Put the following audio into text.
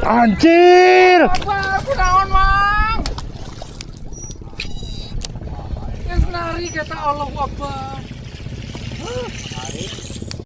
Anjir. Apa kunaon mang? Yang nari kata Allah Akbar.